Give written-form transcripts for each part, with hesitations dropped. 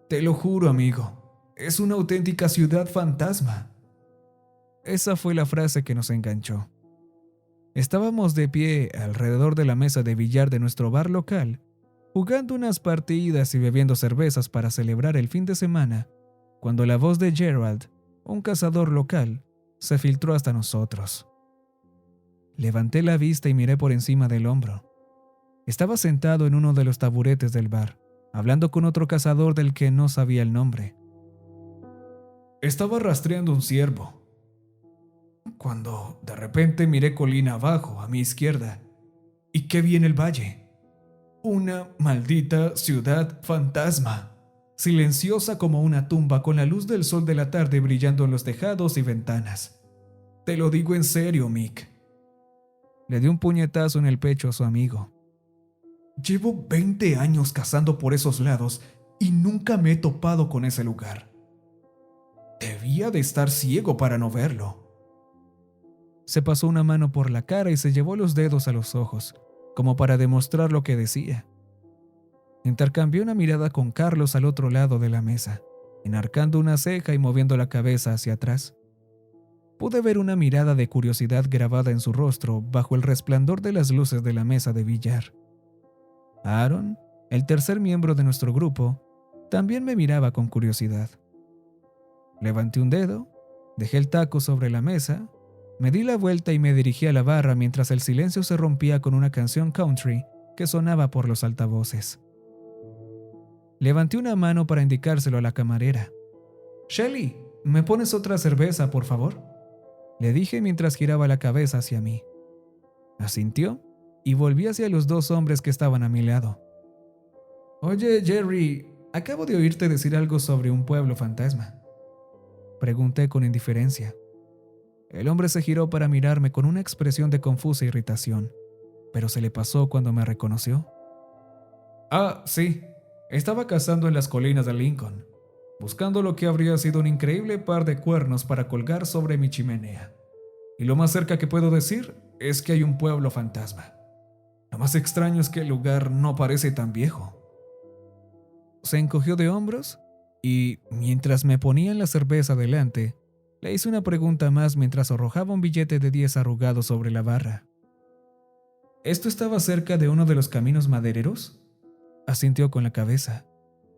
Te lo juro, amigo, es una auténtica ciudad fantasma. Esa fue la frase que nos enganchó. Estábamos de pie alrededor de la mesa de billar de nuestro bar local, jugando unas partidas y bebiendo cervezas para celebrar el fin de semana, cuando la voz de Gerald, un cazador local, se filtró hasta nosotros. Levanté la vista y miré por encima del hombro. Estaba sentado en uno de los taburetes del bar, hablando con otro cazador del que no sabía el nombre. Estaba rastreando un ciervo, cuando de repente miré colina abajo, a mi izquierda, y ¿qué vi en el valle? Una maldita ciudad fantasma, silenciosa como una tumba con la luz del sol de la tarde brillando en los tejados y ventanas. Te lo digo en serio, Mick. Le di un puñetazo en el pecho a su amigo. Llevo 20 años cazando por esos lados y nunca me he topado con ese lugar. Debía de estar ciego para no verlo. Se pasó una mano por la cara y se llevó los dedos a los ojos, como para demostrar lo que decía. Intercambió una mirada con Carlos al otro lado de la mesa, enarcando una ceja y moviendo la cabeza hacia atrás. Pude ver una mirada de curiosidad grabada en su rostro bajo el resplandor de las luces de la mesa de billar. Aaron, el tercer miembro de nuestro grupo, también me miraba con curiosidad. Levanté un dedo, dejé el taco sobre la mesa, me di la vuelta y me dirigí a la barra mientras el silencio se rompía con una canción country que sonaba por los altavoces. Levanté una mano para indicárselo a la camarera. «Shelly, ¿me pones otra cerveza, por favor?», le dije mientras giraba la cabeza hacia mí. Asintió y volví hacia los dos hombres que estaban a mi lado. «Oye, Jerry, acabo de oírte decir algo sobre un pueblo fantasma», pregunté con indiferencia. El hombre se giró para mirarme con una expresión de confusa irritación, pero se le pasó cuando me reconoció. «Ah, sí, estaba cazando en las colinas de Lincoln, buscando lo que habría sido un increíble par de cuernos para colgar sobre mi chimenea. Y lo más cerca que puedo decir es que hay un pueblo fantasma. Lo más extraño es que el lugar no parece tan viejo». Se encogió de hombros y, mientras me ponían la cerveza delante, le hice una pregunta más mientras arrojaba un billete de 10 arrugado sobre la barra. «¿Esto estaba cerca de uno de los caminos madereros?», asintió con la cabeza.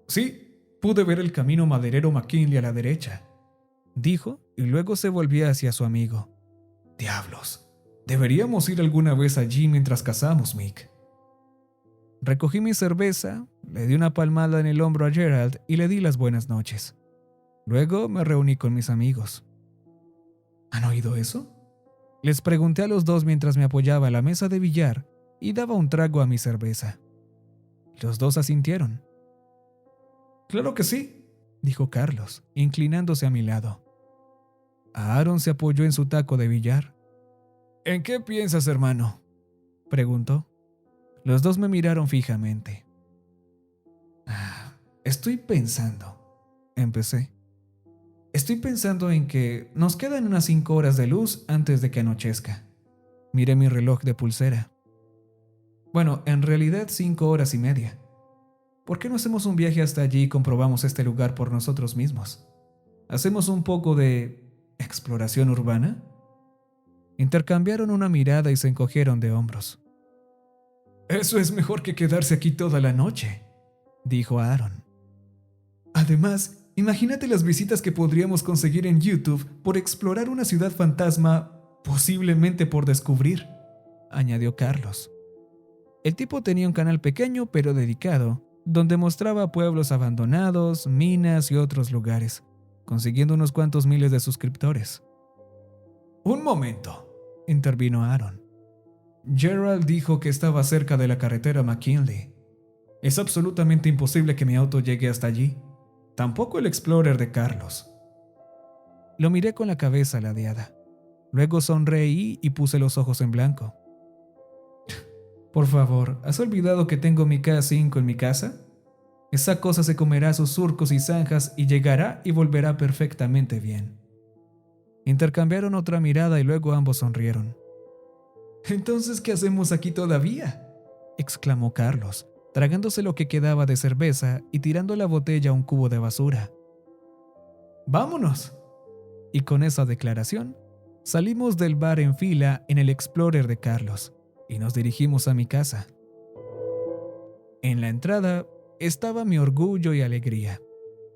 «Sí, pude ver el camino maderero McKinley a la derecha», dijo y luego se volvió hacia su amigo. «Diablos, deberíamos ir alguna vez allí mientras cazamos, Mick». Recogí mi cerveza, le di una palmada en el hombro a Gerald y le di las buenas noches. Luego me reuní con mis amigos. «¿Han oído eso?», les pregunté a los dos mientras me apoyaba a la mesa de billar y daba un trago a mi cerveza. Los dos asintieron. «Claro que sí», dijo Carlos, inclinándose a mi lado. Aaron se apoyó en su taco de billar. «¿En qué piensas, hermano?», preguntó. Los dos me miraron fijamente. Estoy pensando», empecé. «Estoy pensando en que nos quedan unas 5 horas de luz antes de que anochezca». Miré mi reloj de pulsera. «Bueno, en realidad 5 horas y media. ¿Por qué no hacemos un viaje hasta allí y comprobamos este lugar por nosotros mismos? ¿Hacemos un poco de exploración urbana?». Intercambiaron una mirada y se encogieron de hombros. «Eso es mejor que quedarse aquí toda la noche», dijo Aaron. «Además, imagínate las visitas que podríamos conseguir en YouTube por explorar una ciudad fantasma, posiblemente por descubrir», añadió Carlos. El tipo tenía un canal pequeño pero dedicado, donde mostraba pueblos abandonados, minas y otros lugares, consiguiendo unos cuantos miles de suscriptores. «Un momento», intervino Aaron. «Gerald dijo que estaba cerca de la carretera McKinley. Es absolutamente imposible que mi auto llegue hasta allí. Tampoco el Explorer de Carlos». Lo miré con la cabeza ladeada. Luego sonreí y puse los ojos en blanco. «Por favor, ¿has olvidado que tengo mi K5 en mi casa? Esa cosa se comerá sus surcos y zanjas y llegará y volverá perfectamente bien». Intercambiaron otra mirada y luego ambos sonrieron. «¿Entonces qué hacemos aquí todavía?», exclamó Carlos, tragándose lo que quedaba de cerveza y tirando la botella a un cubo de basura. ¡Vámonos! Y con esa declaración, salimos del bar en fila en el Explorer de Carlos y nos dirigimos a mi casa. En la entrada estaba mi orgullo y alegría,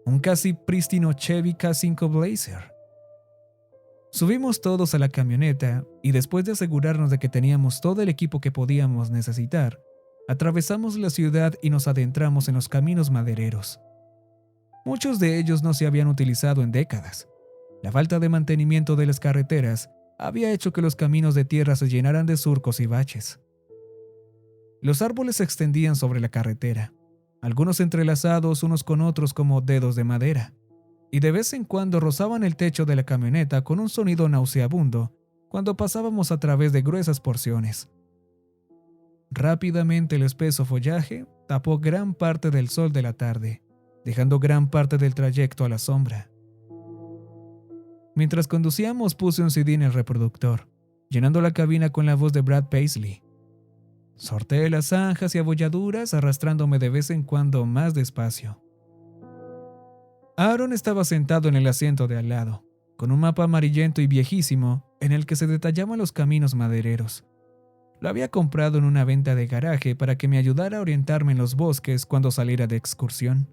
un casi prístino Chevy K5 Blazer. Subimos todos a la camioneta y después de asegurarnos de que teníamos todo el equipo que podíamos necesitar, atravesamos la ciudad y nos adentramos en los caminos madereros. Muchos de ellos no se habían utilizado en décadas. La falta de mantenimiento de las carreteras había hecho que los caminos de tierra se llenaran de surcos y baches. Los árboles se extendían sobre la carretera, algunos entrelazados unos con otros como dedos de madera, y de vez en cuando rozaban el techo de la camioneta con un sonido nauseabundo cuando pasábamos a través de gruesas porciones. Rápidamente el espeso follaje tapó gran parte del sol de la tarde, dejando gran parte del trayecto a la sombra. Mientras conducíamos puse un CD en el reproductor, llenando la cabina con la voz de Brad Paisley. Sorteé las zanjas y abolladuras, arrastrándome de vez en cuando más despacio. Aaron estaba sentado en el asiento de al lado, con un mapa amarillento y viejísimo en el que se detallaban los caminos madereros. Lo había comprado en una venta de garaje para que me ayudara a orientarme en los bosques cuando saliera de excursión.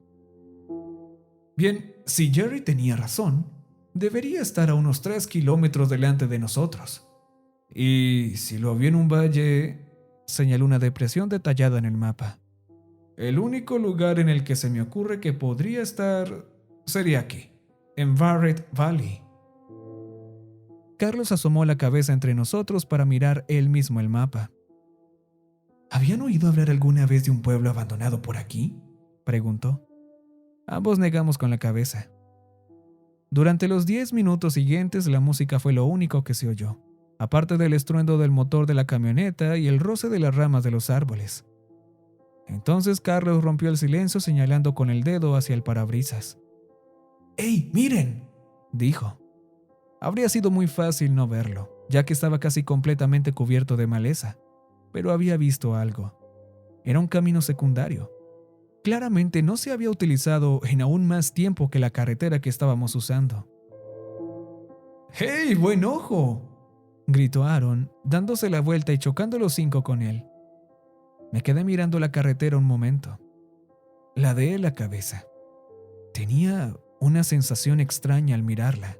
Bien, si Jerry tenía razón, debería estar a unos 3 kilómetros delante de nosotros. Y si lo vio en un valle, señaló una depresión detallada en el mapa. El único lugar en el que se me ocurre que podría estar sería aquí, en Barrett Valley. Carlos asomó la cabeza entre nosotros para mirar él mismo el mapa. ¿Habían oído hablar alguna vez de un pueblo abandonado por aquí?, preguntó. Ambos negamos con la cabeza. Durante los 10 minutos siguientes la música fue lo único que se oyó, aparte del estruendo del motor de la camioneta y el roce de las ramas de los árboles. Entonces Carlos rompió el silencio señalando con el dedo hacia el parabrisas. ¡Ey, miren!, dijo. Habría sido muy fácil no verlo, ya que estaba casi completamente cubierto de maleza, pero había visto algo. Era un camino secundario. Claramente no se había utilizado en aún más tiempo que la carretera que estábamos usando. ¡Hey, buen ojo!, gritó Aaron, dándose la vuelta y chocando los 5 con él. Me quedé mirando la carretera un momento. Ladeé la cabeza. Tenía una sensación extraña al mirarla.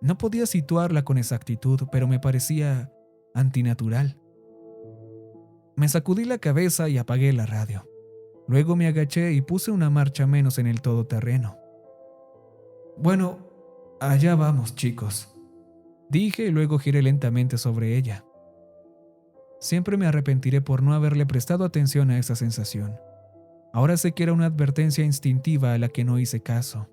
No podía situarla con exactitud, pero me parecía antinatural. Me sacudí la cabeza y apagué la radio. Luego me agaché y puse una marcha menos en el todoterreno. Bueno, allá vamos, chicos, dije y luego giré lentamente sobre ella. Siempre me arrepentiré por no haberle prestado atención a esa sensación. Ahora sé que era una advertencia instintiva a la que no hice caso.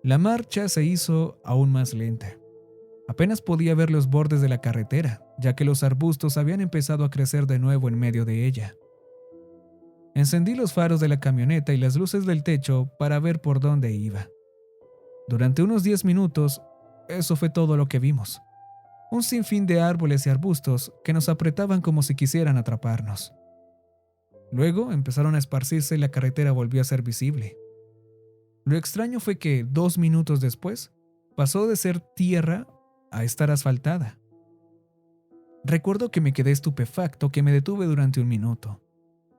La marcha se hizo aún más lenta. Apenas podía ver los bordes de la carretera, ya que los arbustos habían empezado a crecer de nuevo en medio de ella. Encendí los faros de la camioneta y las luces del techo para ver por dónde iba. Durante unos 10 minutos, eso fue todo lo que vimos. Un sinfín de árboles y arbustos que nos apretaban como si quisieran atraparnos. Luego empezaron a esparcirse y la carretera volvió a ser visible. Lo extraño fue que 2 minutos después pasó de ser tierra a estar asfaltada. Recuerdo que me quedé estupefacto, que me detuve durante 1 minuto,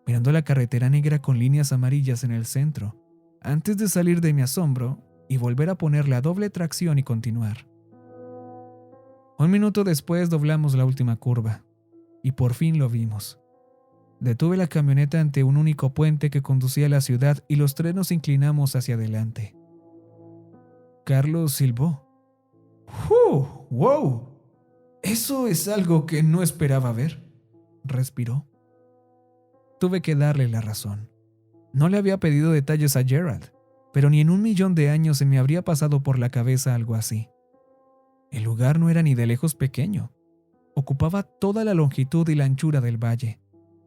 mirando la carretera negra con líneas amarillas en el centro, antes de salir de mi asombro y volver a ponerle a doble tracción y continuar. 1 minuto después doblamos la última curva, y por fin lo vimos. Detuve la camioneta ante un único puente que conducía a la ciudad y los tres nos inclinamos hacia adelante. Carlos silbó. ¡Wow! Eso es algo que no esperaba ver, respiró. Tuve que darle la razón. No le había pedido detalles a Gerald, pero ni en 1.000.000 de años se me habría pasado por la cabeza algo así. El lugar no era ni de lejos pequeño. Ocupaba toda la longitud y la anchura del valle,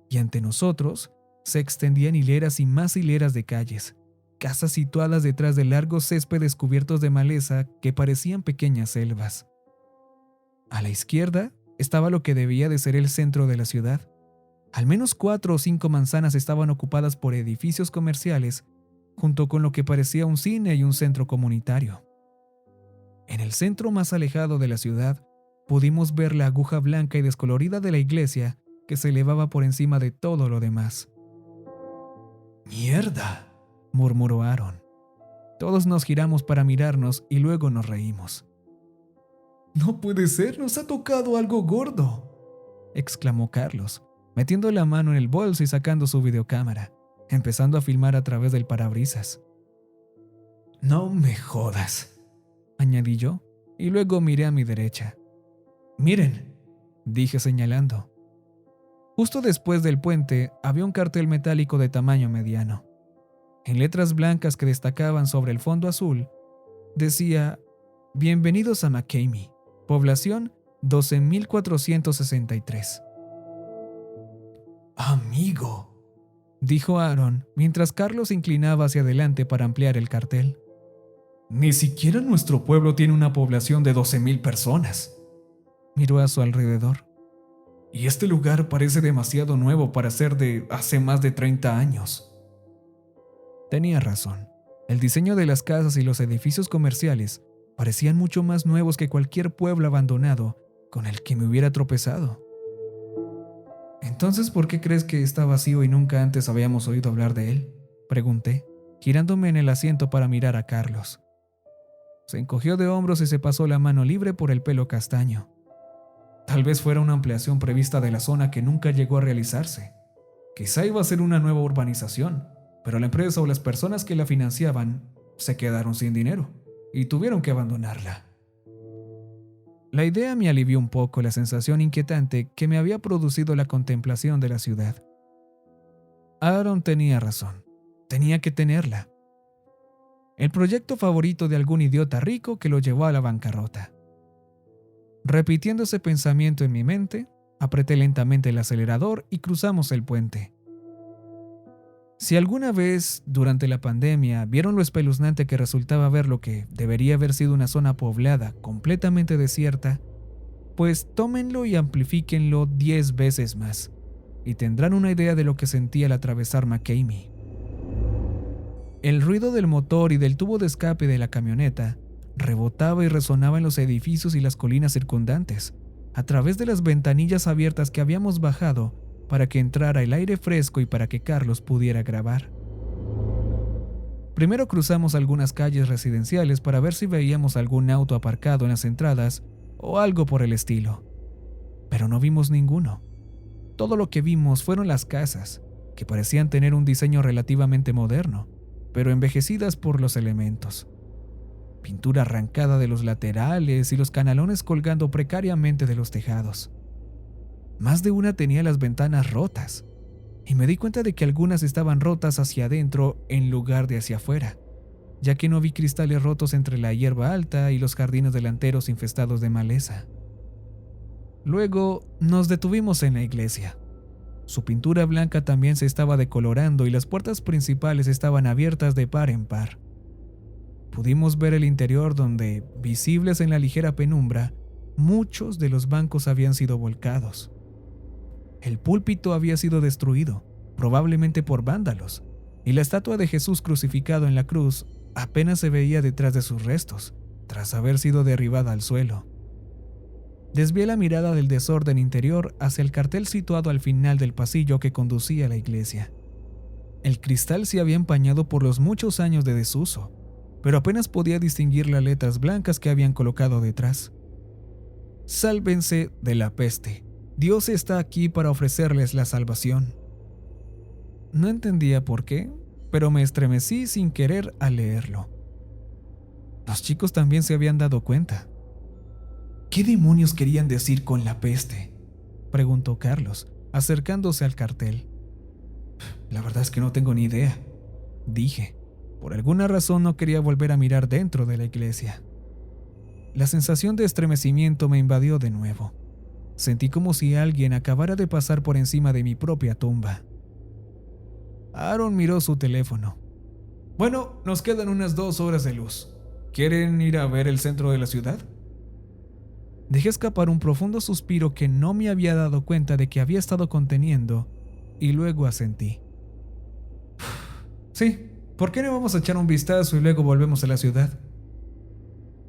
y ante nosotros se extendían hileras y más hileras de calles, casas situadas detrás de largos céspedes cubiertos de maleza que parecían pequeñas selvas. A la izquierda estaba lo que debía de ser el centro de la ciudad, Al menos 4 o 5 manzanas estaban ocupadas por edificios comerciales, junto con lo que parecía un cine y un centro comunitario. En el centro más alejado de la ciudad, pudimos ver la aguja blanca y descolorida de la iglesia que se elevaba por encima de todo lo demás. ¡Mierda!, murmuró Aaron. Todos nos giramos para mirarnos y luego nos reímos. «No puede ser, nos ha tocado algo gordo», exclamó Carlos, metiendo la mano en el bolso y sacando su videocámara, empezando a filmar a través del parabrisas. «No me jodas», añadí yo, y luego miré a mi derecha. «Miren», dije señalando. Justo después del puente había un cartel metálico de tamaño mediano. En letras blancas que destacaban sobre el fondo azul, decía: «Bienvenidos a McCamey, población 12.463». «Amigo», dijo Aaron mientras Carlos se inclinaba hacia adelante para ampliar el cartel. «Ni siquiera nuestro pueblo tiene una población de 12,000 personas». Miró a su alrededor. «Y este lugar parece demasiado nuevo para ser de hace más de 30 años». Tenía razón. El diseño de las casas y los edificios comerciales parecían mucho más nuevos que cualquier pueblo abandonado con el que me hubiera tropezado. «¿Entonces por qué crees que está vacío y nunca antes habíamos oído hablar de él?», pregunté, girándome en el asiento para mirar a Carlos. Se encogió de hombros y se pasó la mano libre por el pelo castaño. «Tal vez fuera una ampliación prevista de la zona que nunca llegó a realizarse. Quizá iba a ser una nueva urbanización, pero la empresa o las personas que la financiaban se quedaron sin dinero y tuvieron que abandonarla». La idea me alivió un poco la sensación inquietante que me había producido la contemplación de la ciudad. Aaron tenía razón. Tenía que tenerla. El proyecto favorito de algún idiota rico que lo llevó a la bancarrota. Repitiendo ese pensamiento en mi mente, apreté lentamente el acelerador y cruzamos el puente. Si alguna vez, durante la pandemia, vieron lo espeluznante que resultaba ver lo que debería haber sido una zona poblada, completamente desierta, pues tómenlo y amplifíquenlo 10 veces más, y tendrán una idea de lo que sentía al atravesar McCamey. El ruido del motor y del tubo de escape de la camioneta rebotaba y resonaba en los edificios y las colinas circundantes, a través de las ventanillas abiertas que habíamos bajado para que entrara el aire fresco y para que Carlos pudiera grabar. Primero cruzamos algunas calles residenciales para ver si veíamos algún auto aparcado en las entradas o algo por el estilo, pero no vimos ninguno. Todo lo que vimos fueron las casas, que parecían tener un diseño relativamente moderno, pero envejecidas por los elementos. Pintura arrancada de los laterales y los canalones colgando precariamente de los tejados. Más de una tenía las ventanas rotas, y me di cuenta de que algunas estaban rotas hacia adentro en lugar de hacia afuera, ya que no vi cristales rotos entre la hierba alta y los jardines delanteros infestados de maleza. Luego nos detuvimos en la iglesia. Su pintura blanca también se estaba decolorando y las puertas principales estaban abiertas de par en par. Pudimos ver el interior donde, visibles en la ligera penumbra, muchos de los bancos habían sido volcados. El púlpito había sido destruido, probablemente por vándalos, y la estatua de Jesús crucificado en la cruz apenas se veía detrás de sus restos, tras haber sido derribada al suelo. Desvié la mirada del desorden interior hacia el cartel situado al final del pasillo que conducía a la iglesia. El cristal se había empañado por los muchos años de desuso, pero apenas podía distinguir las letras blancas que habían colocado detrás. «Sálvense de la peste. Dios está aquí para ofrecerles la salvación». No entendía por qué, pero me estremecí sin querer al leerlo. Los chicos también se habían dado cuenta. «¿Qué demonios querían decir con la peste?», preguntó Carlos, acercándose al cartel. «La verdad es que no tengo ni idea», dije. Por alguna razón no quería volver a mirar dentro de la iglesia. La sensación de estremecimiento me invadió de nuevo. Sentí como si alguien acabara de pasar por encima de mi propia tumba. Aaron miró su teléfono. «Bueno, nos quedan unas 2 horas de luz. ¿Quieren ir a ver el centro de la ciudad?». Dejé escapar un profundo suspiro que no me había dado cuenta de que había estado conteniendo y luego asentí. Sí, ¿por qué no vamos a echar un vistazo y luego volvemos a la ciudad?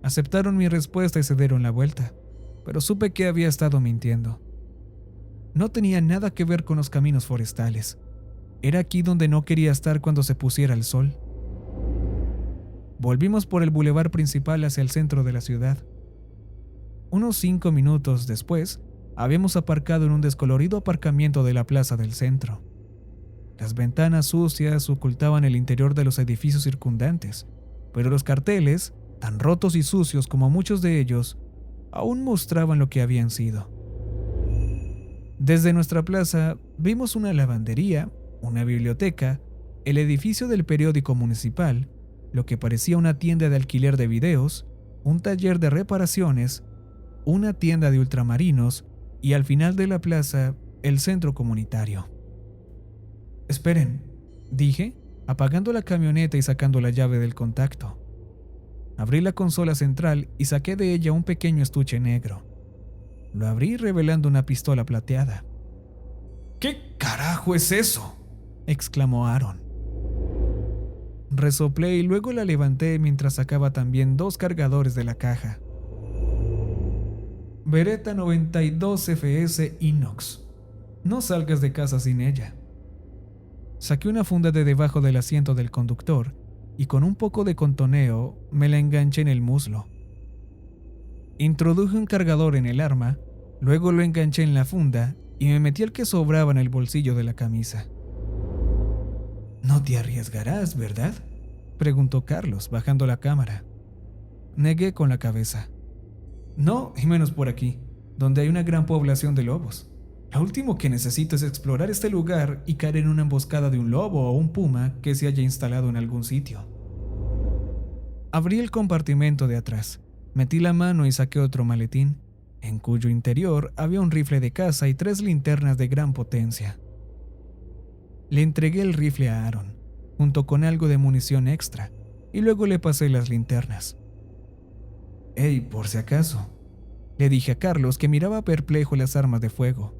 Aceptaron mi respuesta y se dieron la vuelta, pero supe que había estado mintiendo. No tenía nada que ver con los caminos forestales. Era aquí donde no quería estar cuando se pusiera el sol. Volvimos por el bulevar principal hacia el centro de la ciudad. Unos 5 minutos después, habíamos aparcado en un descolorido aparcamiento de la plaza del centro. Las ventanas sucias ocultaban el interior de los edificios circundantes, pero los carteles, tan rotos y sucios como muchos de ellos, aún mostraban lo que habían sido. Desde nuestra plaza vimos una lavandería, una biblioteca, el edificio del periódico municipal, lo que parecía una tienda de alquiler de videos, un taller de reparaciones, una tienda de ultramarinos y al final de la plaza, el centro comunitario. Esperen, dije, apagando la camioneta y sacando la llave del contacto. Abrí la consola central y saqué de ella un pequeño estuche negro. Lo abrí revelando una pistola plateada. ¿Qué carajo es eso?, exclamó Aaron. Resoplé y luego la levanté mientras sacaba también 2 cargadores de la caja. Beretta 92 FS Inox. No salgas de casa sin ella. Saqué una funda de debajo del asiento del conductor y con un poco de contoneo me la enganché en el muslo. Introduje un cargador en el arma, luego lo enganché en la funda y me metí el que sobraba en el bolsillo de la camisa. ¿No te arriesgarás, verdad?, preguntó Carlos, bajando la cámara. Negué con la cabeza. No, y menos por aquí, donde hay una gran población de lobos. Lo último que necesito es explorar este lugar y caer en una emboscada de un lobo o un puma que se haya instalado en algún sitio. Abrí el compartimento de atrás, metí la mano y saqué otro maletín, en cuyo interior había un rifle de caza y 3 linternas de gran potencia. Le entregué el rifle a Aaron, junto con algo de munición extra, y luego le pasé las linternas. Hey, por si acaso, le dije a Carlos, que miraba perplejo las armas de fuego.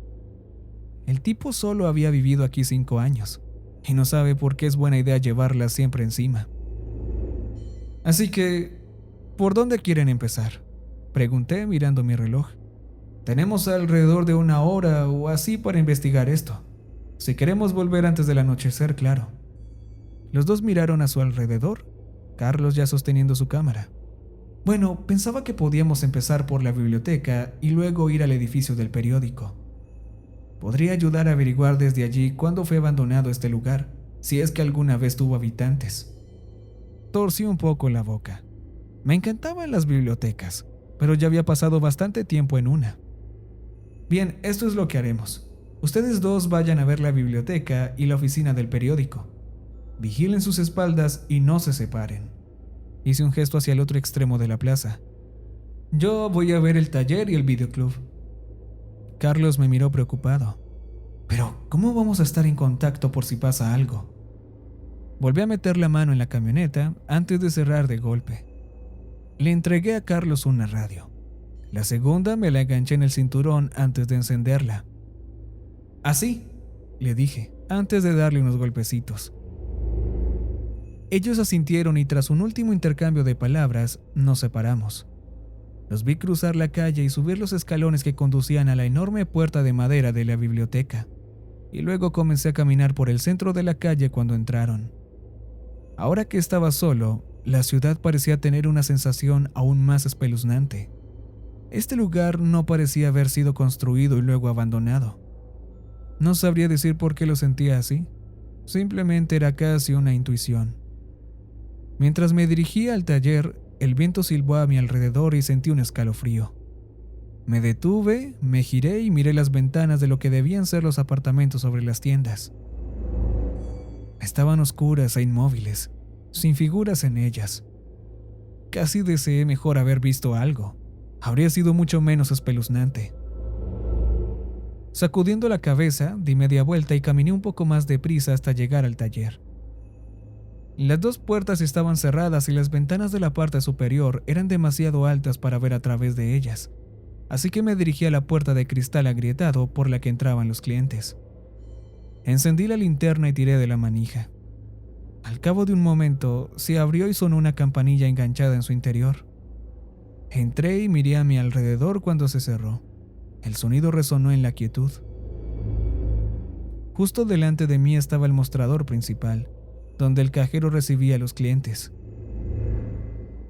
El tipo solo había vivido aquí 5 años, y no sabe por qué es buena idea llevarlas siempre encima. Así que, ¿por dónde quieren empezar?, pregunté mirando mi reloj. Tenemos alrededor de 1 hora o así para investigar esto. Si queremos volver antes del anochecer, claro. Los dos miraron a su alrededor, Carlos ya sosteniendo su cámara. Bueno, pensaba que podíamos empezar por la biblioteca y luego ir al edificio del periódico. Podría ayudar a averiguar desde allí cuándo fue abandonado este lugar, si es que alguna vez tuvo habitantes. Torcí un poco la boca. Me encantaban las bibliotecas, pero ya había pasado bastante tiempo en una. Bien, esto es lo que haremos. Ustedes dos vayan a ver la biblioteca y la oficina del periódico. Vigilen sus espaldas y no se separen. Hice un gesto hacia el otro extremo de la plaza. Yo voy a ver el taller y el videoclub. Carlos me miró preocupado. Pero, ¿cómo vamos a estar en contacto por si pasa algo? Volví a meter la mano en la camioneta antes de cerrar de golpe. Le entregué a Carlos una radio. La segunda me la enganché en el cinturón antes de encenderla. ¿Así?, le dije, antes de darle unos golpecitos. Ellos asintieron y tras un último intercambio de palabras, nos separamos. Los vi cruzar la calle y subir los escalones que conducían a la enorme puerta de madera de la biblioteca, y luego comencé a caminar por el centro de la calle cuando entraron. Ahora que estaba solo, la ciudad parecía tener una sensación aún más espeluznante. Este lugar no parecía haber sido construido y luego abandonado. No sabría decir por qué lo sentía así, simplemente era casi una intuición. Mientras me dirigía al taller, el viento silbó a mi alrededor y sentí un escalofrío. Me detuve, me giré y miré las ventanas de lo que debían ser los apartamentos sobre las tiendas. Estaban oscuras e inmóviles, sin figuras en ellas. Casi deseé mejor haber visto algo. Habría sido mucho menos espeluznante. Sacudiendo la cabeza, di media vuelta y caminé un poco más deprisa hasta llegar al taller. Las 2 puertas estaban cerradas y las ventanas de la parte superior eran demasiado altas para ver a través de ellas, así que me dirigí a la puerta de cristal agrietado por la que entraban los clientes. Encendí la linterna y tiré de la manija. Al cabo de un momento, se abrió y sonó una campanilla enganchada en su interior. Entré y miré a mi alrededor cuando se cerró. El sonido resonó en la quietud. Justo delante de mí estaba el mostrador principal, donde el cajero recibía a los clientes.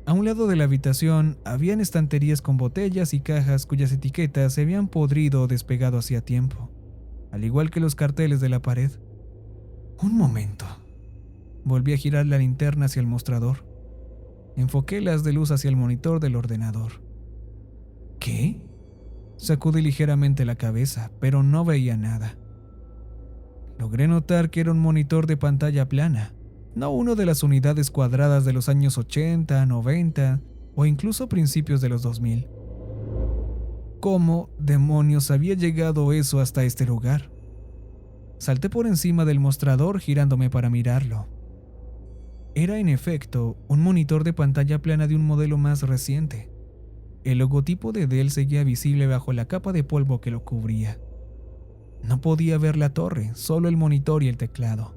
A un lado de la habitación habían estanterías con botellas y cajas cuyas etiquetas se habían podrido o despegado hacía tiempo, al igual que los carteles de la pared. Un momento. Volví a girar la linterna hacia el mostrador. Enfoqué las de luz hacia el monitor del ordenador. ¿Qué? Sacudí ligeramente la cabeza, pero no veía nada. Logré notar que era un monitor de pantalla plana, no uno de las unidades cuadradas de los años 80, 90 o incluso principios de los 2000. ¿Cómo demonios había llegado eso hasta este lugar? Salté por encima del mostrador girándome para mirarlo. Era en efecto un monitor de pantalla plana de un modelo más reciente. El logotipo de Dell seguía visible bajo la capa de polvo que lo cubría. No podía ver la torre, solo el monitor y el teclado.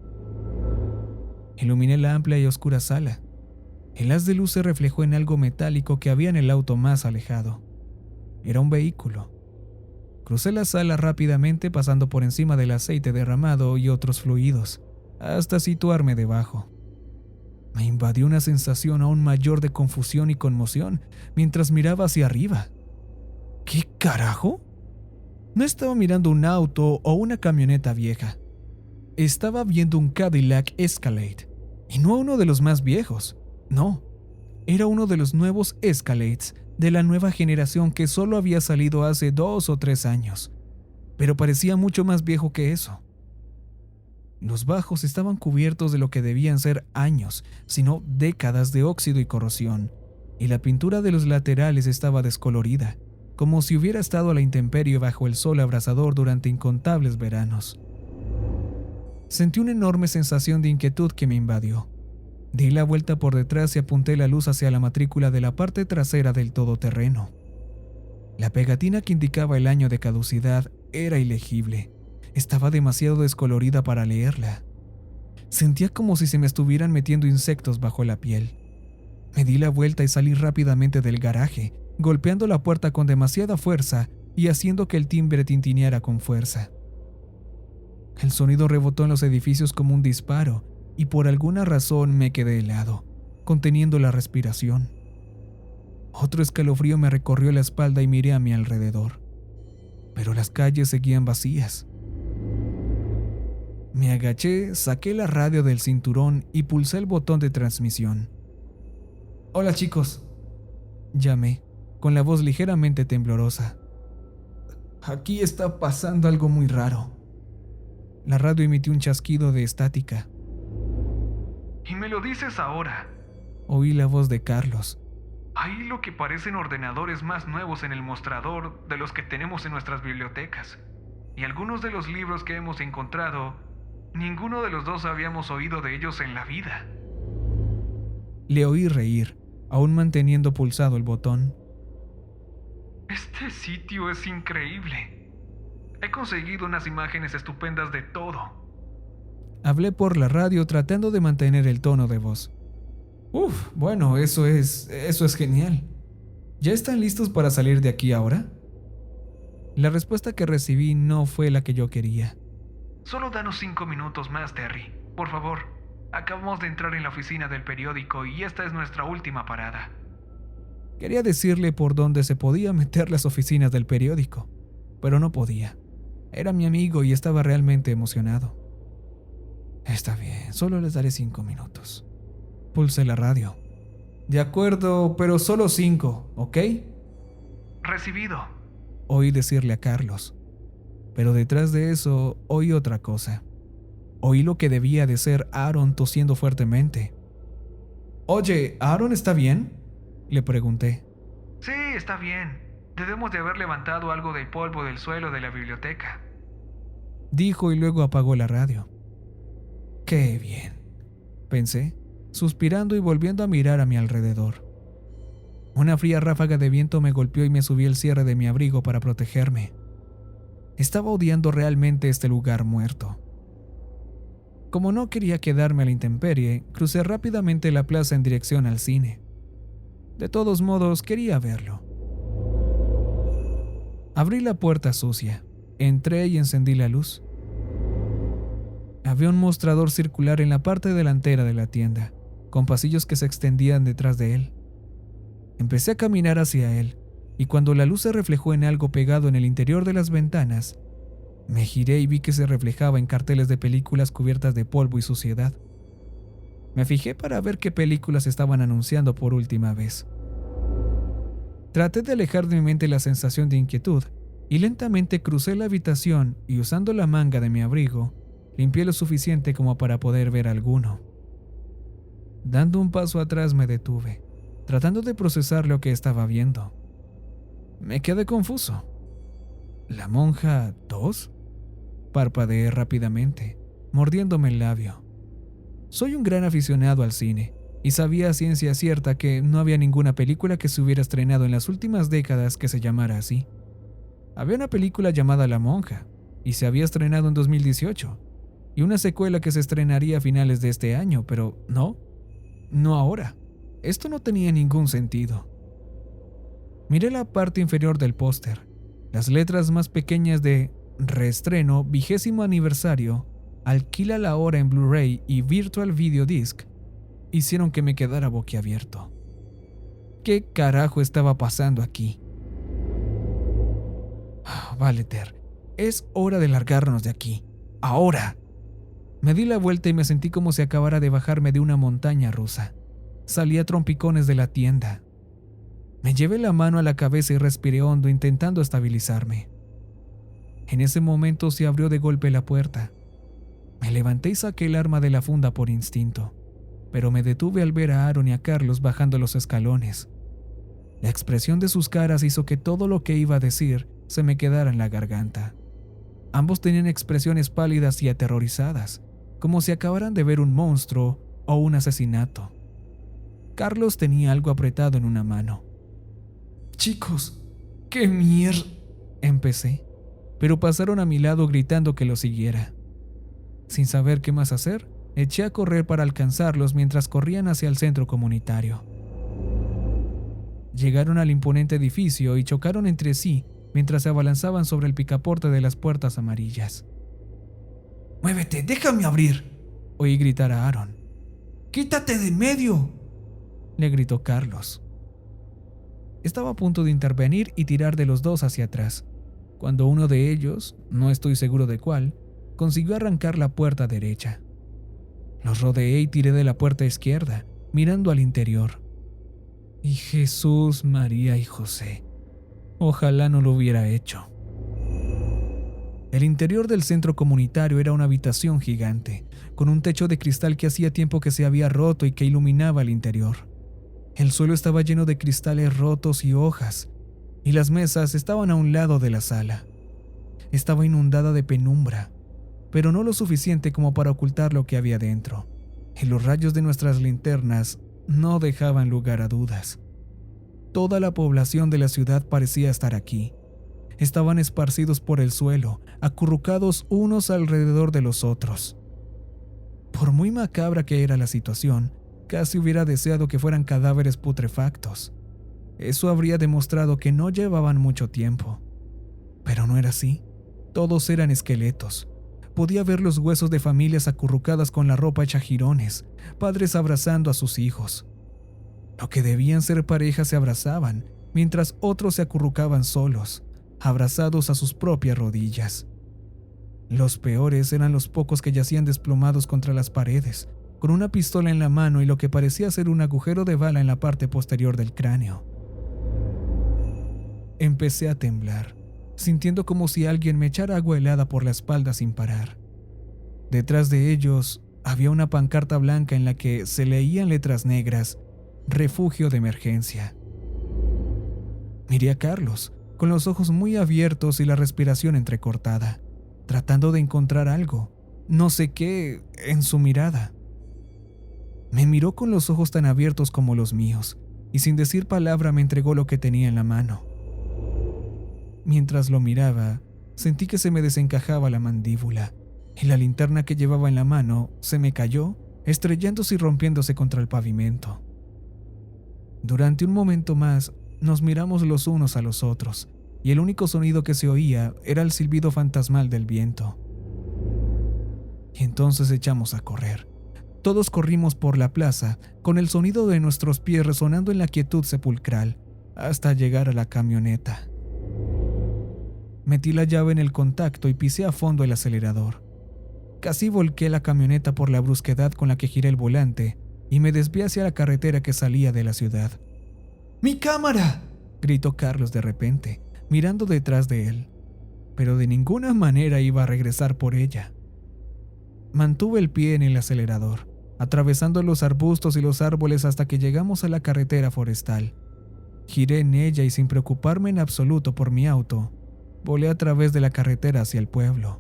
Iluminé la amplia y oscura sala. El haz de luz se reflejó en algo metálico que había en el auto más alejado. Era un vehículo. Crucé la sala rápidamente pasando por encima del aceite derramado y otros fluidos, hasta situarme debajo. Me invadió una sensación aún mayor de confusión y conmoción mientras miraba hacia arriba. ¿Qué carajo? No estaba mirando un auto o una camioneta vieja. Estaba viendo un Cadillac Escalade, y no uno de los más viejos. No, era uno de los nuevos Escalades de la nueva generación que solo había salido hace 2 o 3 años, pero parecía mucho más viejo que eso. Los bajos estaban cubiertos de lo que debían ser años, sino décadas de óxido y corrosión, y la pintura de los laterales estaba descolorida, como si hubiera estado a la intemperie bajo el sol abrasador durante incontables veranos. Sentí una enorme sensación de inquietud que me invadió. Di la vuelta por detrás y apunté la luz hacia la matrícula de la parte trasera del todoterreno. La pegatina que indicaba el año de caducidad era ilegible. Estaba demasiado descolorida para leerla. Sentía como si se me estuvieran metiendo insectos bajo la piel. Me di la vuelta y salí rápidamente del garaje, golpeando la puerta con demasiada fuerza y haciendo que el timbre tintineara con fuerza. El sonido rebotó en los edificios como un disparo y por alguna razón me quedé helado, conteniendo la respiración. Otro escalofrío me recorrió la espalda y miré a mi alrededor, pero las calles seguían vacías. Me agaché, saqué la radio del cinturón y pulsé el botón de transmisión. Hola chicos, llamé, con la voz ligeramente temblorosa. Aquí está pasando algo muy raro. La radio emitió un chasquido de estática. ¿Y me lo dices ahora? Oí la voz de Carlos. Hay lo que parecen ordenadores más nuevos en el mostrador de los que tenemos en nuestras bibliotecas. Y algunos de los libros que hemos encontrado, ninguno de los dos habíamos oído de ellos en la vida. Le oí reír, aún manteniendo pulsado el botón. Este sitio es increíble. He conseguido unas imágenes estupendas de todo. Hablé por la radio tratando de mantener el tono de voz. Bueno, eso es genial. ¿Ya están listos para salir de aquí ahora? La respuesta que recibí no fue la que yo quería. Solo danos 5 minutos más, Terry. Por favor. Acabamos de entrar en la oficina del periódico y esta es nuestra última parada. Quería decirle por dónde se podía meter las oficinas del periódico, pero no podía. Era mi amigo y estaba realmente emocionado. Está bien, solo les daré 5 minutos. Pulsé la radio. De acuerdo, pero solo 5, ¿ok? Recibido. Oí decirle a Carlos. Pero detrás de eso oí otra cosa. Oí lo que debía de ser Aaron tosiendo fuertemente. Oye, ¿Aaron está bien?, le pregunté. Sí, está bien. Debemos de haber levantado algo del polvo del suelo de la biblioteca, dijo y luego apagó la radio. Qué bien, pensé, suspirando y volviendo a mirar a mi alrededor. Una fría ráfaga de viento me golpeó y me subí el cierre de mi abrigo para protegerme. Estaba odiando realmente este lugar muerto. Como no quería quedarme a la intemperie, crucé rápidamente la plaza en dirección al cine. De todos modos, quería verlo. Abrí la puerta sucia, entré y encendí la luz. Había un mostrador circular en la parte delantera de la tienda, con pasillos que se extendían detrás de él. Empecé a caminar hacia él, y cuando la luz se reflejó en algo pegado en el interior de las ventanas, me giré y vi que se reflejaba en carteles de películas cubiertas de polvo y suciedad. Me fijé para ver qué películas estaban anunciando por última vez. Traté de alejar de mi mente la sensación de inquietud y lentamente crucé la habitación y usando la manga de mi abrigo, limpié lo suficiente como para poder ver alguno. Dando un paso atrás me detuve, tratando de procesar lo que estaba viendo. Me quedé confuso. ¿La monja 2? Parpadeé rápidamente, mordiéndome el labio. Soy un gran aficionado al cine, y sabía a ciencia cierta que no había ninguna película que se hubiera estrenado en las últimas décadas que se llamara así. Había una película llamada La Monja, y se había estrenado en 2018, y una secuela que se estrenaría a finales de este año, pero no ahora. Esto no tenía ningún sentido. Miré la parte inferior del póster. Las letras más pequeñas de reestreno 20º aniversario, alquila la hora en Blu-ray y Virtual Video Disc hicieron que me quedara boquiabierto. ¿Qué carajo estaba pasando aquí? Valeter, es hora de largarnos de aquí. ¡Ahora! Me di la vuelta y me sentí como si acabara de bajarme de una montaña rusa. Salí a trompicones de la tienda. Me llevé la mano a la cabeza y respiré hondo intentando estabilizarme. En ese momento se abrió de golpe la puerta. Me levanté y saqué el arma de la funda por instinto, pero me detuve al ver a Aaron y a Carlos bajando los escalones. La expresión de sus caras hizo que todo lo que iba a decir se me quedara en la garganta. Ambos tenían expresiones pálidas y aterrorizadas, como si acabaran de ver un monstruo o un asesinato. Carlos tenía algo apretado en una mano. Chicos, qué mierda. Empecé, pero pasaron a mi lado gritando que lo siguiera. Sin saber qué más hacer, eché a correr para alcanzarlos mientras corrían hacia el centro comunitario. Llegaron al imponente edificio y chocaron entre sí mientras se abalanzaban sobre el picaporte de las puertas amarillas. ¡Muévete, déjame abrir!, oí gritar a Aaron. ¡Quítate de en medio!, le gritó Carlos. Estaba a punto de intervenir y tirar de los dos hacia atrás, cuando uno de ellos, no estoy seguro de cuál, consiguió arrancar la puerta derecha. Los rodeé y tiré de la puerta izquierda, mirando al interior. Y Jesús, María y José, ojalá no lo hubiera hecho. El interior del centro comunitario era una habitación gigante, con un techo de cristal que hacía tiempo que se había roto y que iluminaba el interior. El suelo estaba lleno de cristales rotos y hojas, y las mesas estaban a un lado de la sala. Estaba inundada de penumbra, pero no lo suficiente como para ocultar lo que había dentro, y los rayos de nuestras linternas no dejaban lugar a dudas. Toda la población de la ciudad parecía estar aquí. Estaban esparcidos por el suelo, acurrucados unos alrededor de los otros. Por muy macabra que era la situación, casi hubiera deseado que fueran cadáveres putrefactos. Eso habría demostrado que no llevaban mucho tiempo. Pero no era así. Todos eran esqueletos. Podía ver los huesos de familias acurrucadas con la ropa hecha jirones, padres abrazando a sus hijos. Lo que debían ser parejas se abrazaban, mientras otros se acurrucaban solos, abrazados a sus propias rodillas. Los peores eran los pocos que yacían desplomados contra las paredes, con una pistola en la mano y lo que parecía ser un agujero de bala en la parte posterior del cráneo. Empecé a temblar, sintiendo como si alguien me echara agua helada por la espalda sin parar. Detrás de ellos había una pancarta blanca en la que se leían letras negras: refugio de emergencia. Miré a Carlos, con los ojos muy abiertos y la respiración entrecortada, tratando de encontrar algo, no sé qué, en su mirada. Me miró con los ojos tan abiertos como los míos, y sin decir palabra me entregó lo que tenía en la mano. Mientras lo miraba, sentí que se me desencajaba la mandíbula, y la linterna que llevaba en la mano se me cayó, estrellándose y rompiéndose contra el pavimento. Durante un momento más nos miramos los unos a los otros, y el único sonido que se oía era el silbido fantasmal del viento. Y entonces echamos a correr. Todos corrimos por la plaza, con el sonido de nuestros pies resonando en la quietud sepulcral, hasta llegar a la camioneta. Metí la llave en el contacto y pisé a fondo el acelerador. Casi volqué la camioneta por la brusquedad con la que giré el volante y me desvié hacia la carretera que salía de la ciudad. ¡Mi cámara!, gritó Carlos de repente, mirando detrás de él, pero de ninguna manera iba a regresar por ella. Mantuve el pie en el acelerador, atravesando los arbustos y los árboles hasta que llegamos a la carretera forestal. Giré en ella y sin preocuparme en absoluto por mi auto, volé a través de la carretera hacia el pueblo.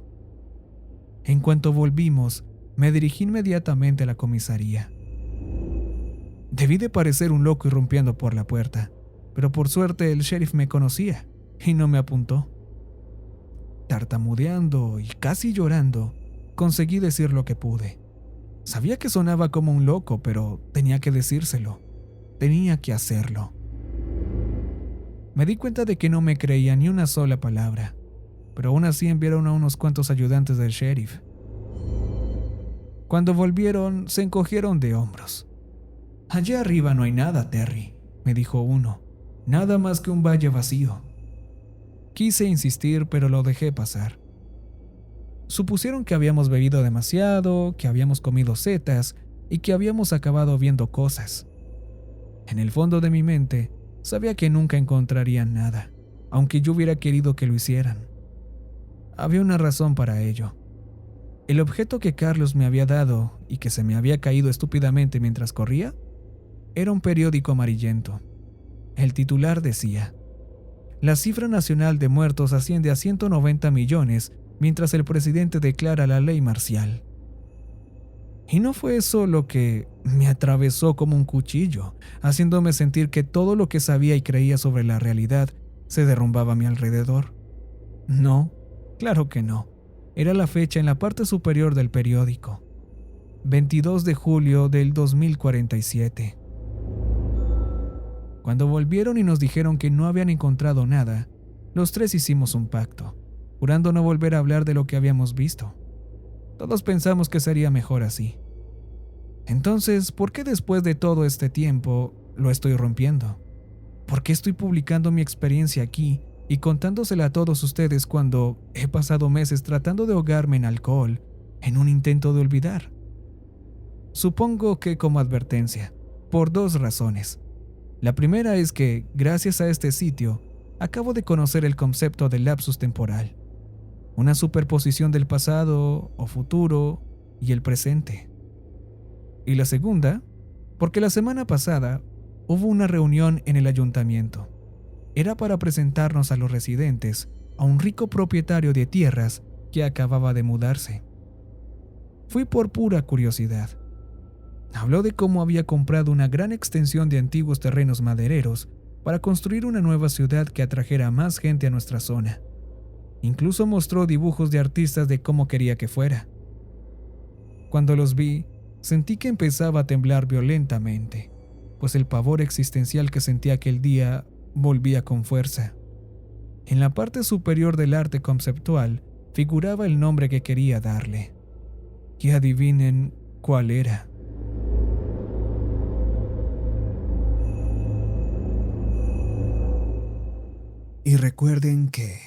En cuanto volvimos, me dirigí inmediatamente a la comisaría. Debí de parecer un loco irrumpiendo por la puerta, pero por suerte el sheriff me conocía y no me apuntó. Tartamudeando y casi llorando, conseguí decir lo que pude. Sabía que sonaba como un loco, pero tenía que decírselo. Tenía que hacerlo. Me di cuenta de que no me creía ni una sola palabra, pero aún así enviaron a unos cuantos ayudantes del sheriff. Cuando volvieron, se encogieron de hombros. «Allá arriba no hay nada, Terry», me dijo uno. «Nada más que un valle vacío». Quise insistir, pero lo dejé pasar. Supusieron que habíamos bebido demasiado, que habíamos comido setas y que habíamos acabado viendo cosas. En el fondo de mi mente, sabía que nunca encontrarían nada, aunque yo hubiera querido que lo hicieran. Había una razón para ello. El objeto que Carlos me había dado y que se me había caído estúpidamente mientras corría, era un periódico amarillento. El titular decía: «La cifra nacional de muertos asciende a 190 millones mientras el presidente declara la ley marcial». Y no fue eso lo que me atravesó como un cuchillo, haciéndome sentir que todo lo que sabía y creía sobre la realidad se derrumbaba a mi alrededor. No, claro que no. Era la fecha en la parte superior del periódico: 22 de julio del 2047. Cuando volvieron y nos dijeron que no habían encontrado nada, los tres hicimos un pacto, jurando no volver a hablar de lo que habíamos visto. Todos pensamos que sería mejor así. Entonces, ¿por qué después de todo este tiempo lo estoy rompiendo? ¿Por qué estoy publicando mi experiencia aquí y contándosela a todos ustedes cuando he pasado meses tratando de ahogarme en alcohol en un intento de olvidar? Supongo que como advertencia, por dos razones. La primera es que, gracias a este sitio, acabo de conocer el concepto del lapsus temporal, una superposición del pasado o futuro y el presente. Y la segunda, porque la semana pasada hubo una reunión en el ayuntamiento. Era para presentarnos a los residentes a un rico propietario de tierras que acababa de mudarse. Fui por pura curiosidad. Habló de cómo había comprado una gran extensión de antiguos terrenos madereros para construir una nueva ciudad que atrajera a más gente a nuestra zona. Incluso mostró dibujos de artistas de cómo quería que fuera. Cuando los vi, sentí que empezaba a temblar violentamente, pues el pavor existencial que sentí aquel día volvía con fuerza. En la parte superior del arte conceptual figuraba el nombre que quería darle. Y adivinen cuál era. Y recuerden que